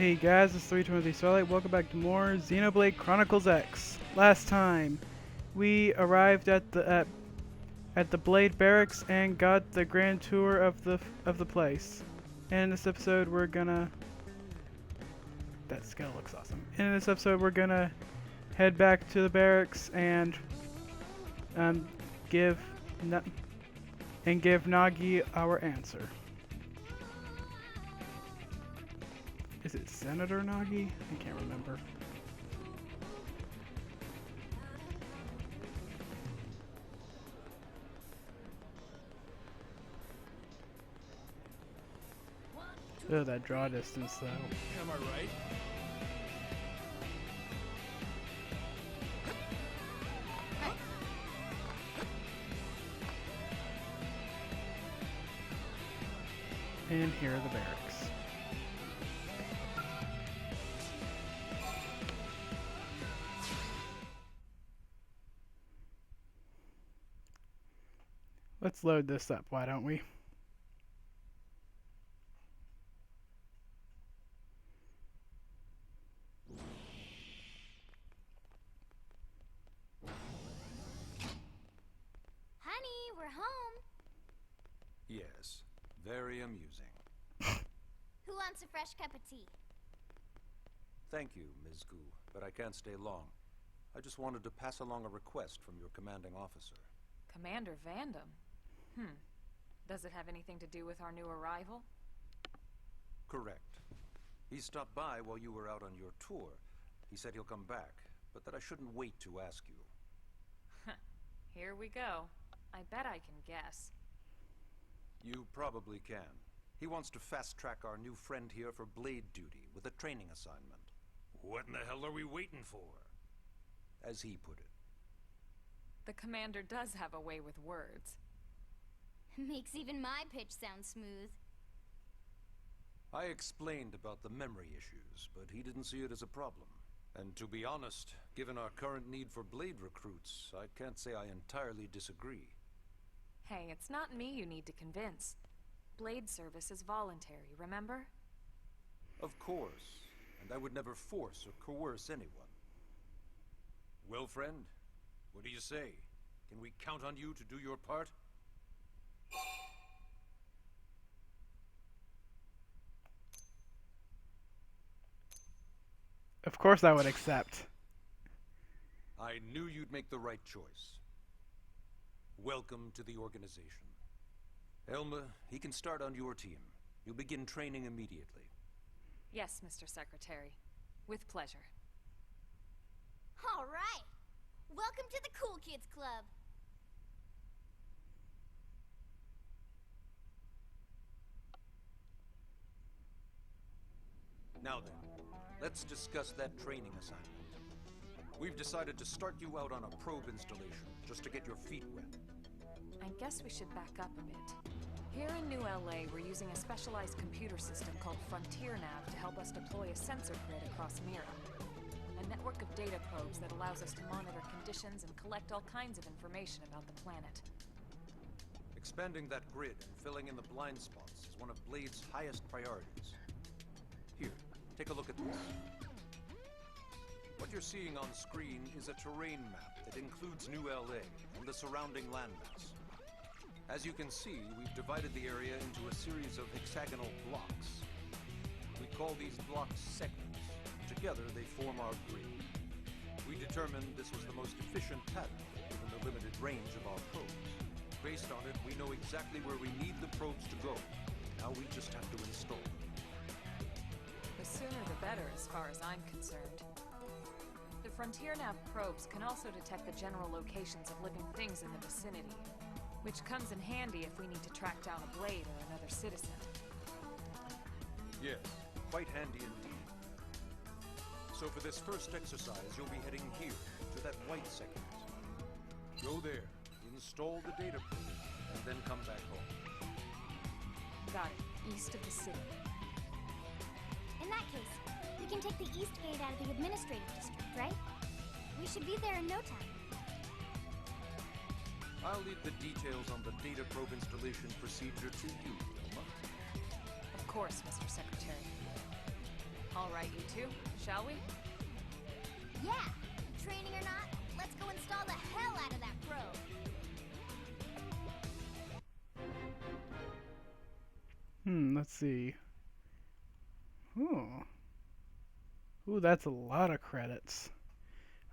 Hey guys, it's 323 Starlight. Welcome back to more Xenoblade Chronicles X. Last time, we arrived at the Blade Barracks and got the grand tour of the place. And in this episode, we're gonna. That scale looks awesome. And in this episode, we're gonna head back to the barracks and um, give Na- give Nagi our answer. Is it Senator Nagi? I can't remember. Oh, that draw distance though. Am I right? And here are the barracks. Let's load this up, why don't we? Honey, we're home. Yes, very amusing. Who wants a fresh cup of tea? Thank you, Ms. Gu, but I can't stay long. I just wanted to pass along a request from your commanding officer. Commander Vandam? Does it have anything to do with our new arrival? Correct. He stopped by while you were out on your tour. He said he'll come back, but that I shouldn't wait to ask you. Here we go. I bet I can guess. You probably can. He wants to fast-track our new friend here for blade duty with a training assignment. What in the hell are we waiting for? As he put it. The commander does have a way with words. Makes even my pitch sound smooth. I explained about the memory issues, but he didn't see it as a problem. And to be honest, given our current need for blade recruits, I can't say I entirely disagree. Hey, it's not me you need to convince. Blade service is voluntary, remember? Of course, and I would never force or coerce anyone. Well, friend, what do you say? Can we count on you to do your part? Of course I would accept. I knew you'd make the right choice. Welcome to the organization. Elma, he can start on your team. You'll begin training immediately. Yes, Mr. Secretary. With pleasure. All right. Welcome to the Cool Kids Club. Now then, let's discuss that training assignment. We've decided to start you out on a probe installation, just to get your feet wet. I guess we should back up a bit. Here in New LA, we're using a specialized computer system called Frontier Nav to help us deploy a sensor grid across Mira. A network of data probes that allows us to monitor conditions and collect all kinds of information about the planet. Expanding that grid and filling in the blind spots is one of Blade's highest priorities. Here, take a look at this. What you're seeing on screen is a terrain map that includes New LA and the surrounding landmass. As you can see, we've divided the area into a series of hexagonal blocks. We call these blocks segments. Together, they form our grid. We determined this was the most efficient pattern, given the limited range of our probes. Based on it, we know exactly where we need the probes to go. Now we just have to install them. The sooner the better, as far as I'm concerned. The Frontier Nav probes can also detect the general locations of living things in the vicinity, which comes in handy if we need to track down a blade or another citizen. Yes, quite handy indeed. So for this first exercise, you'll be heading here, to that white segment. Go there, install the data probe, and then come back home. Got it. East of the city. In that case, we can take the East Gate out of the administrative district, right? We should be there in no time. I'll leave the details on the data probe installation procedure to you, Wilma. Of course, Mr. Secretary. All right, you two, shall we? Yeah! Training or not, let's go install the hell out of that probe! Let's see. Ooh. Ooh, that's a lot of credits.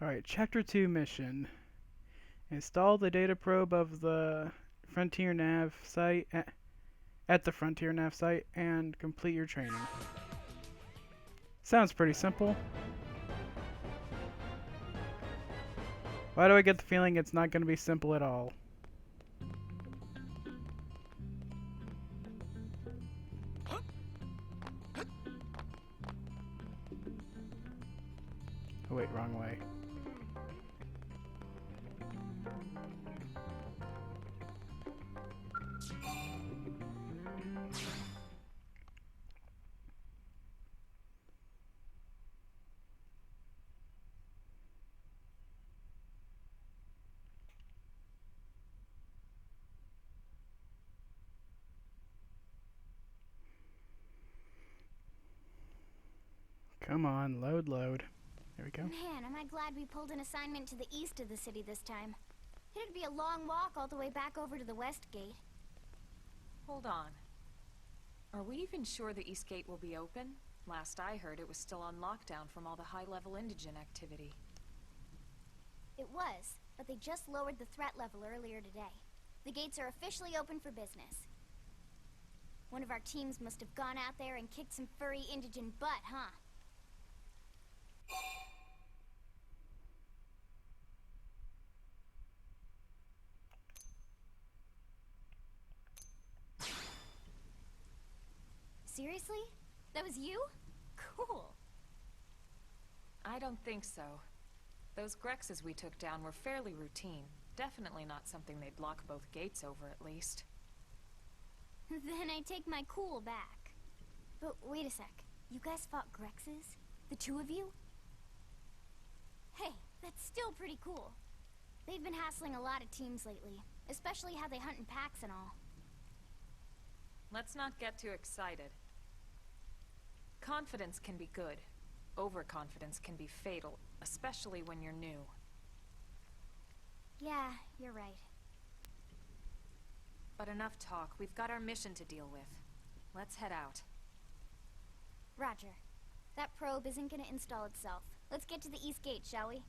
Alright, Chapter 2 mission. Install the data probe of the Frontier Nav site at the Frontier Nav site and complete your training. Sounds pretty simple. Why do I get the feeling it's not going to be simple at all? Oh wait, wrong way. Come on, load, load. There we go. Man, am I glad we pulled an assignment to the east of the city this time. It'd be a long walk all the way back over to the west gate. Hold on. Are we even sure the East Gate will be open? Last I heard, it was still on lockdown from all the high-level indigent activity. It was, but they just lowered the threat level earlier today. The gates are officially open for business. One of our teams must have gone out there and kicked some furry indigent butt, huh? Seriously? That was you? Cool. I don't think so. Those Grexes we took down were fairly routine. Definitely not something they'd block both gates over, at least. Then I take my cool back. But wait a sec. You guys fought Grexes? The two of you? Hey, that's still pretty cool. They've been hassling a lot of teams lately, especially how they hunt in packs and all. Let's not get too excited. Confidence can be good. Overconfidence can be fatal, especially when you're new. Yeah, you're right. But enough talk. We've got our mission to deal with. Let's head out. Roger. That probe isn't gonna install itself. Let's get to the East Gate, shall we?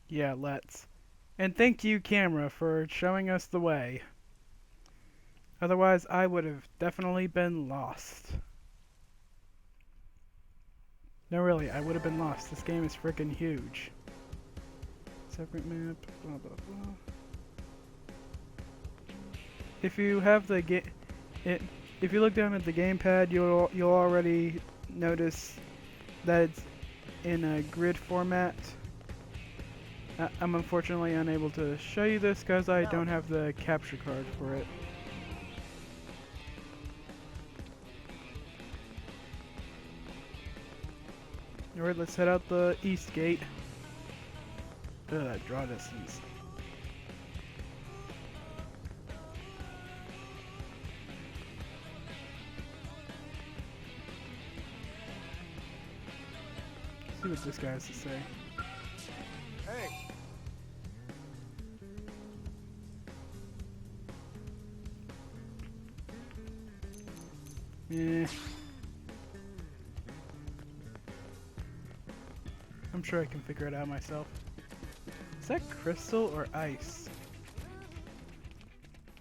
Yeah, let's. And thank you, camera, for showing us the way. Otherwise, I would have definitely been lost. No, really, I would have been lost. This game is freaking huge. Separate map, blah blah blah. If you have the if you look down at the gamepad, you'll already notice that it's in a grid format. I'm unfortunately unable to show you this because I don't have the capture card for it. Alright, let's head out the east gate. Ugh, that draw distance. See what this guy has to say. Hey! Yeah. I'm sure I can figure it out myself. Is that crystal or ice?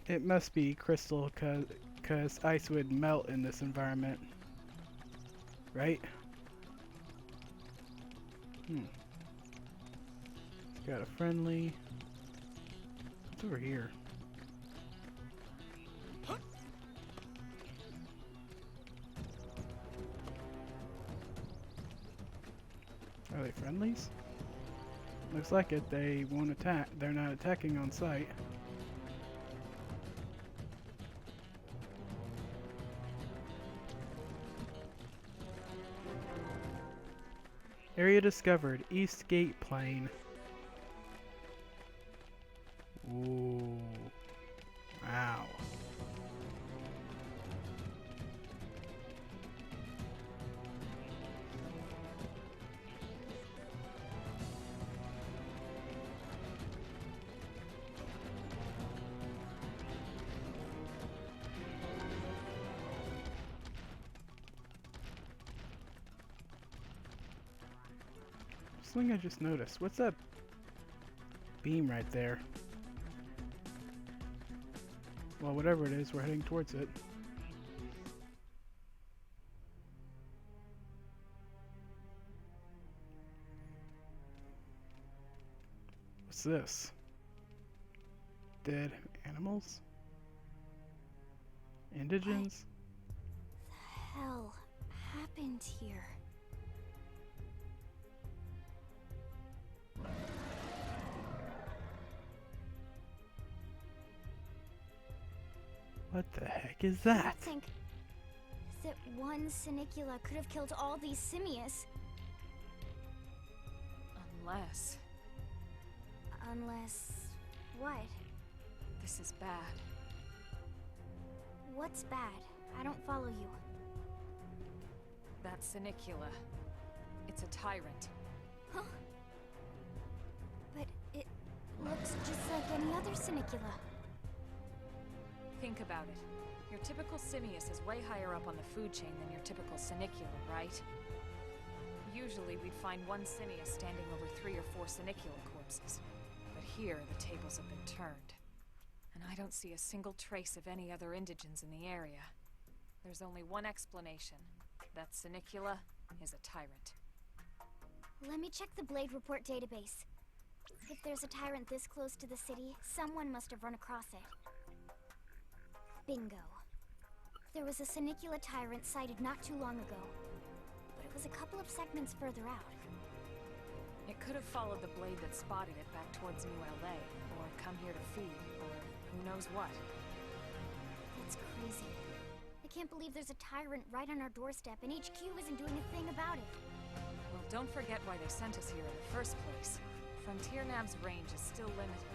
It must be crystal cause ice would melt in this environment. Right? It's got a friendly. What's over here? Are they friendlies? Looks like it. They won't attack. They're not attacking on sight. Area discovered. East Gate Plain. Ooh. Wow. Something I just noticed. What's that beam right there? Well, whatever it is, we're heading towards it. What's this? Dead animals? Indigents? What the hell happened here? What the heck is I that? think that one Sinicula could have killed all these simius. Unless Unless... what? this is bad. What's bad? I don't follow you. That Sinicula. It's a Tyrant. Huh? But it looks just like any other Sinicula. Think about it. Your typical simius is way higher up on the food chain than your typical Sinicula, right? Usually we'd find one simius standing over 3 or 4 Sinicula corpses. But here, the tables have been turned. And I don't see a single trace of any other indigents in the area. There's only one explanation. That Sinicula is a Tyrant. Let me check the Blade Report database. If there's a Tyrant this close to the city, someone must have run across it. Bingo. There was a Sinicula Tyrant sighted not too long ago, but it was a couple of segments further out. It could have followed the blade that spotted it back towards New LA, or come here to feed, or who knows what. That's crazy. I can't believe there's a Tyrant right on our doorstep and HQ isn't doing a thing about it. Well, don't forget why they sent us here in the first place. Frontier Nav's range is still limited.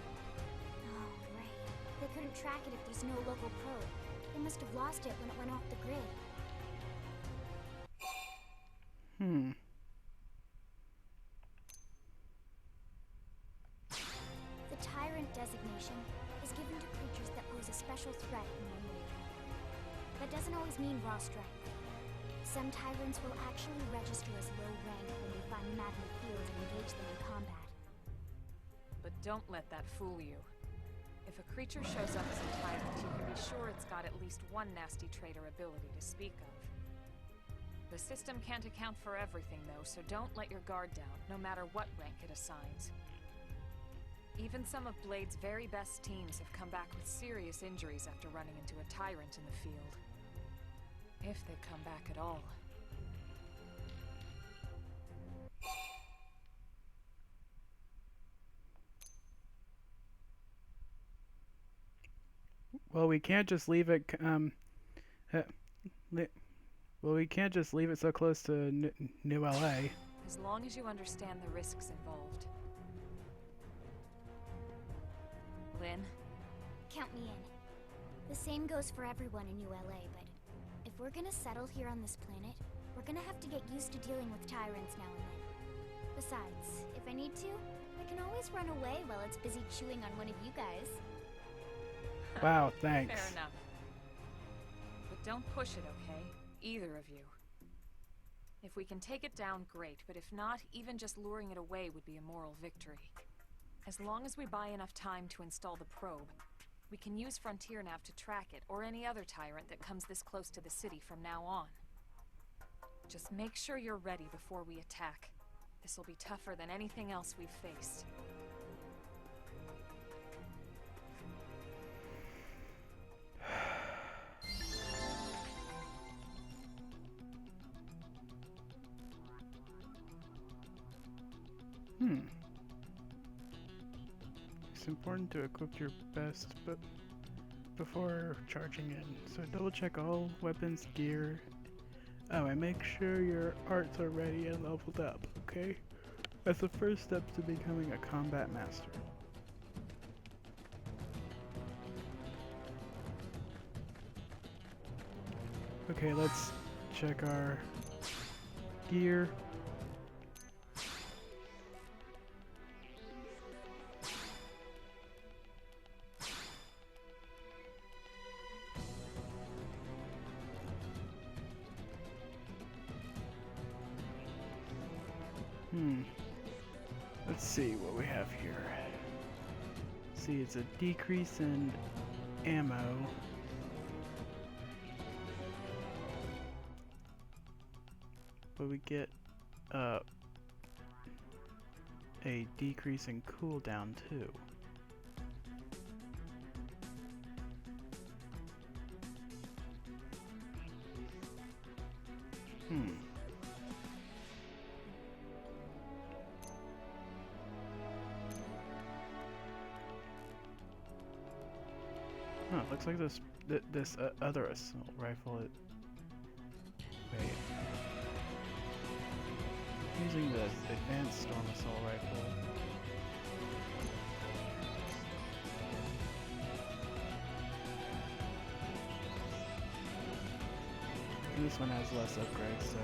Oh, right. They couldn't track it if there's no local probe. They must have lost it when it went off the grid. The Tyrant designation is given to creatures that pose a special threat in one way or another. That doesn't always mean raw strength. Some Tyrants will actually register as low rank when we find them out in the field and engage them in combat. But don't let that fool you. If a creature shows up as a Tyrant, you can be sure it's got at least one nasty trait or ability to speak of. The system can't account for everything, though, so don't let your guard down, no matter what rank it assigns. Even some of Blade's very best teams have come back with serious injuries after running into a Tyrant in the field. If they come back at all. Well, we can't just leave it. Well, we can't just leave it so close to New LA. As long as you understand the risks involved. Lynn? Count me in. The same goes for everyone in New LA, but if we're gonna settle here on this planet, we're gonna have to get used to dealing with Tyrants now and then. Besides, if I need to, I can always run away while it's busy chewing on one of you guys. Wow, thanks. Fair enough. But don't push it, okay? Either of you. If we can take it down, great, but if not, even just luring it away would be a moral victory. As long as we buy enough time to install the probe, we can use Frontier Nav to track it, or any other Tyrant that comes this close to the city from now on. Just make sure you're ready before we attack. This'll be tougher than anything else we've faced. It's important to equip your best, but before charging in. So double check all weapons, gear. Oh, and make sure your arts are ready and leveled up, okay? That's the first step to becoming a combat master. Okay, let's check our gear. Let's see what we have here. See, it's a decrease in ammo. But we get a decrease in cooldown too. Oh, it looks like this other assault rifle. Wait. Using the advanced storm assault rifle. And this one has less upgrades, so no.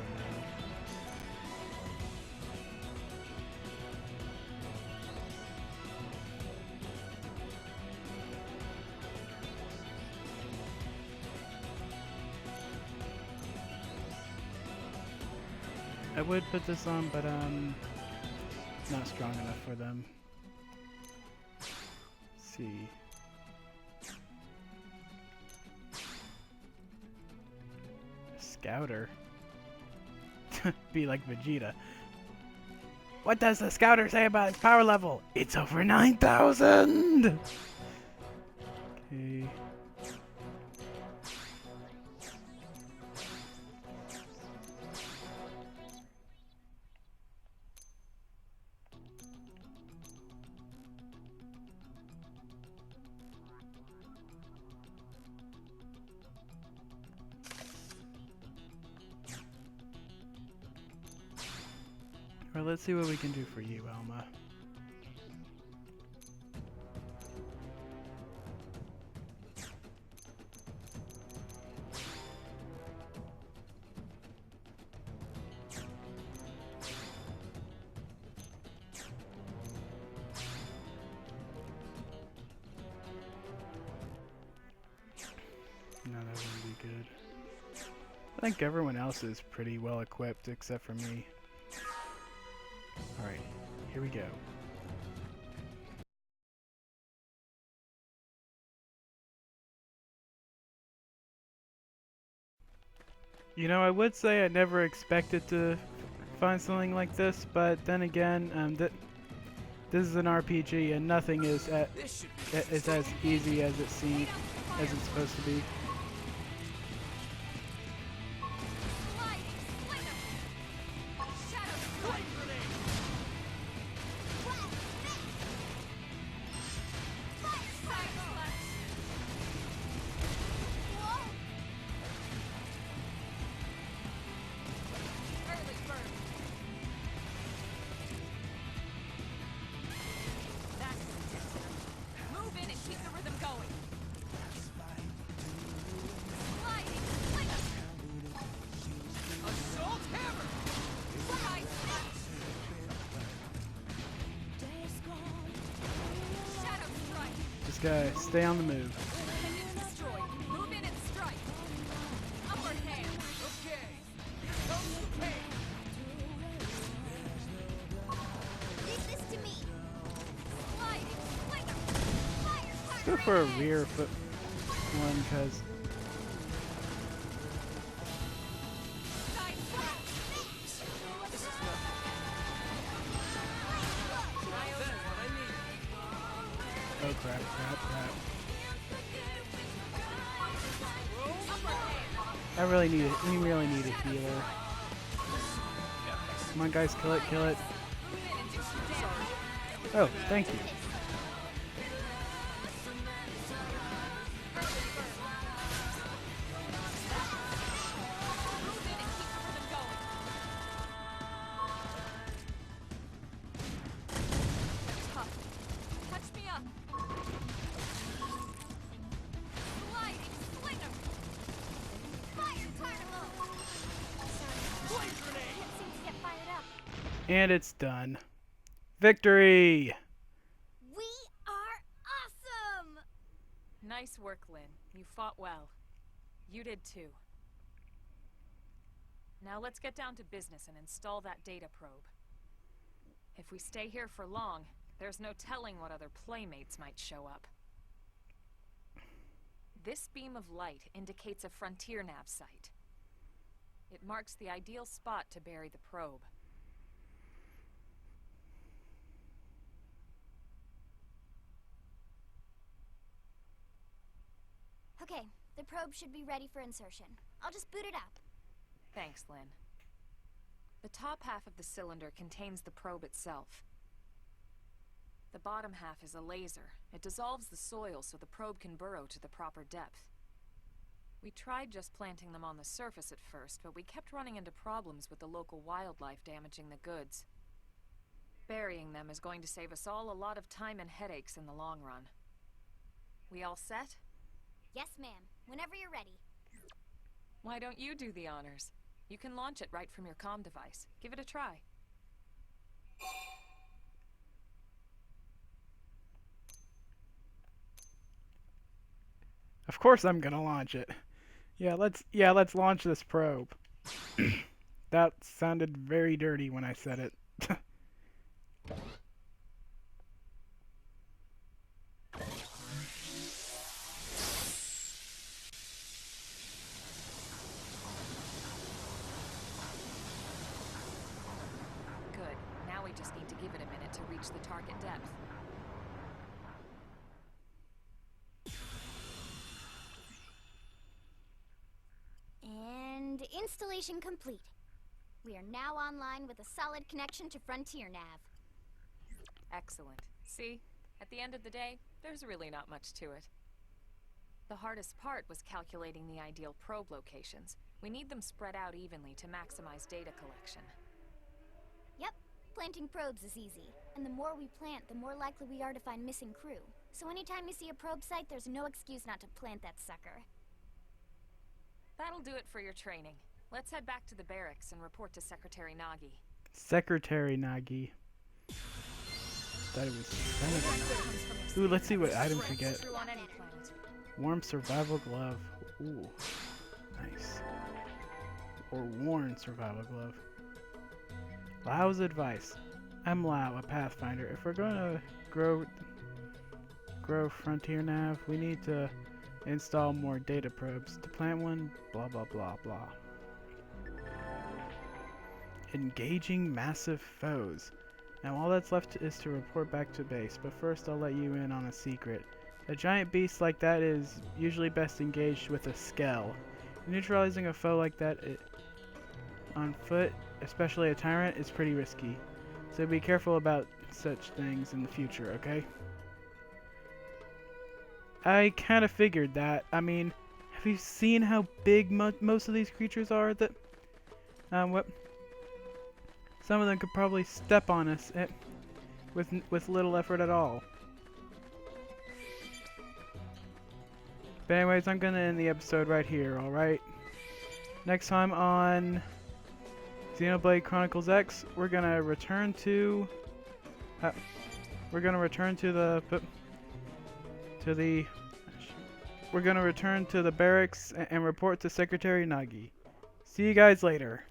I would put this on, but not strong enough for them. Let's see. Scouter. Be like Vegeta. What does the Scouter say about its power level? It's over 9,000! Okay. Alright, let's see what we can do for you, Alma. No, that wouldn't be good. I think everyone else is pretty well equipped except for me. Alright, here we go. You know, I would say I never expected to find something like this, but then again, this is an RPG and nothing is as easy as it's supposed to be. Guy, stay on the move. Move in and strike. Upward hand. Okay. Leave this to me. Sliding. Slinger. Fire, Let's go for a rear foot one, cause oh crap. We really need a healer. Come on guys, kill it. Oh, thank you. And it's done. Victory! We are awesome! Nice work, Lynn. You fought well. You did too. Now let's get down to business and install that data probe. If we stay here for long, there's no telling what other playmates might show up. This beam of light indicates a frontier nav site. It marks the ideal spot to bury the probe. Okay, the probe should be ready for insertion. I'll just boot it up. Thanks, Lynn. The top half of the cylinder contains the probe itself. The bottom half is a laser. It dissolves the soil so the probe can burrow to the proper depth. We tried just planting them on the surface at first, but we kept running into problems with the local wildlife damaging the goods. Burying them is going to save us all a lot of time and headaches in the long run. We all set? Yes, ma'am. Whenever you're ready. Why don't you do the honors? You can launch it right from your comm device. Give it a try. Of course I'm gonna launch it. Yeah, let's launch this probe. That sounded very dirty when I said it. Good. Now we just need to give it a minute to reach the target depth. And installation complete. We are now online with a solid connection to Frontier Nav. Excellent. See? At the end of the day, there's really not much to it. The hardest part was calculating the ideal probe locations. We need them spread out evenly to maximize data collection. Yep, planting probes is easy. And the more we plant, the more likely we are to find missing crew. So anytime you see a probe site, there's no excuse not to plant that sucker. That'll do it for your training. Let's head back to the barracks and report to Secretary Nagi. Secretary Nagi. Thought it was Senator. Ooh, let's see what items we get. True on any planet. Warm survival glove. Ooh, nice. Or worn survival glove. Lau's advice. I'm Lau, a Pathfinder. If we're going to grow Frontier Nav, we need to install more data probes. To plant one, blah blah blah blah. Engaging massive foes. Now all that's left is to report back to base, but first I'll let you in on a secret. A giant beast like that is usually best engaged with a skell. Neutralizing a foe like that on foot, especially a Tyrant, is pretty risky. So be careful about such things in the future, okay? I kind of figured that. I mean, have you seen how big most of these creatures are? That some of them could probably step on us with little effort at all. But anyways, I'm gonna end the episode right here. All right. Next time on Xenoblade Chronicles X, we're gonna return to the barracks and report to Secretary Nagi. See you guys later.